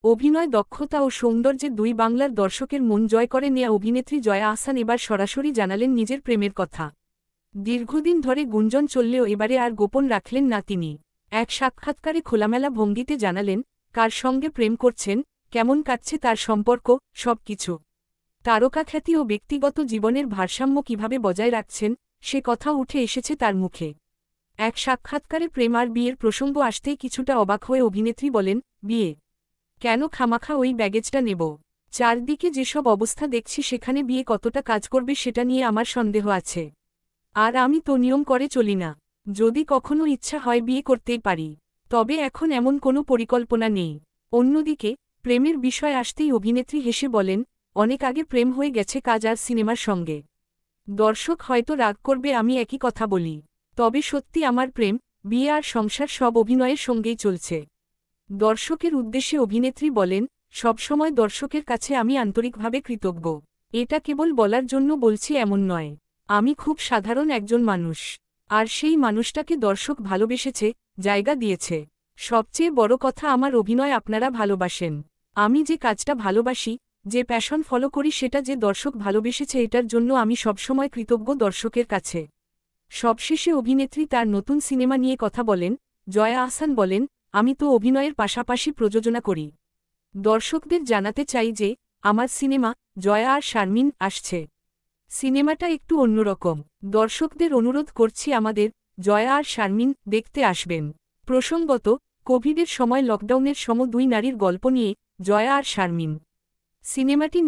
অভিনয় দক্ষতা ও সৌন্দর্যে দুই বাংলার দর্শকের মন জয় করে নেয়া অভিনেত্রী জয়া আহসান এবার সরাসরি জানালেন নিজের প্রেমের কথা। দীর্ঘদিন ধরে গুঞ্জন চললেও এবারে আর গোপন রাখলেন না তিনি। এক সাক্ষাৎকারে খোলামেলা ভঙ্গিতে জানালেন, কার সঙ্গে প্রেম করছেন, কেমন কাটছে তার সম্পর্ক, সবকিছু। তারকাখ্যাতি ও ব্যক্তিগত জীবনের ভারসাম্য কিভাবে বজায় রাখছেন, সে কথা উঠে এসেছে তার মুখে। এক সাক্ষাৎকারে প্রেম আর বিয়ের প্রসঙ্গ আসতেই কিছুটা অবাক হয়ে অভিনেত্রী বলেন, বিয়ে কেন, খামাখা ওই ব্যাগেজটা নেব? চারদিকে যেসব অবস্থা দেখছি সেখানে বিয়ে কতটা কাজ করবে সেটা নিয়ে আমার সন্দেহ আছে। আর আমি তো নিয়ম করে চলি না। যদি কখনো ইচ্ছা হয় বিয়ে করতেই পারি, তবে এখন এমন কোনো পরিকল্পনা নেই। অন্যদিকে প্রেমের বিষয় আসতেই অভিনেত্রী হেসে বলেন, অনেক আগে প্রেম হয়ে গেছে কাজ আর সিনেমার সঙ্গে। দর্শক হয়তো রাগ করবে আমি একই কথা বলি, তবে সত্যি আমার প্রেম, বিয়ে আর সংসার সব অভিনয়ের সঙ্গেই চলছে। দর্শকের উদ্দেশ্যে অভিনেত্রী বলেন, সবসময় দর্শকের কাছে আমি আন্তরিকভাবে কৃতজ্ঞ। এটা কেবল বলার জন্য বলছি এমন নয়। আমি খুব সাধারণ একজন মানুষ, আর সেই মানুষটাকে দর্শক ভালোবেসেছে, জায়গা দিয়েছে। সবচেয়ে বড় কথা, আমার অভিনয় আপনারা ভালোবাসেন। আমি যে কাজটা ভালোবাসি, যে প্যাশন ফলো করি সেটা যে দর্শক ভালোবেসেছে, এটার জন্য আমি সবসময় কৃতজ্ঞ দর্শকের কাছে। সবশেষে অভিনেত্রী তার নতুন সিনেমা নিয়ে কথা বলেন। জয়া আহসান বলেন, আমি তো অভিনয়ের পাশাপাশি প্রযোজনা করি। দর্শকদের জানাতে চাই যে আমার সিনেমা জয়া আর শারমিন আসছে। সিনেমাটা একটু অন্যরকম। দর্শকদের অনুরোধ করছি আমাদের জয়া আর শারমিন দেখতে আসবেন। প্রসঙ্গত, কোভিডের সময় লকডাউনের দুই নারীর গল্প নিয়ে জয়া আর শারমিন সিনেমাটি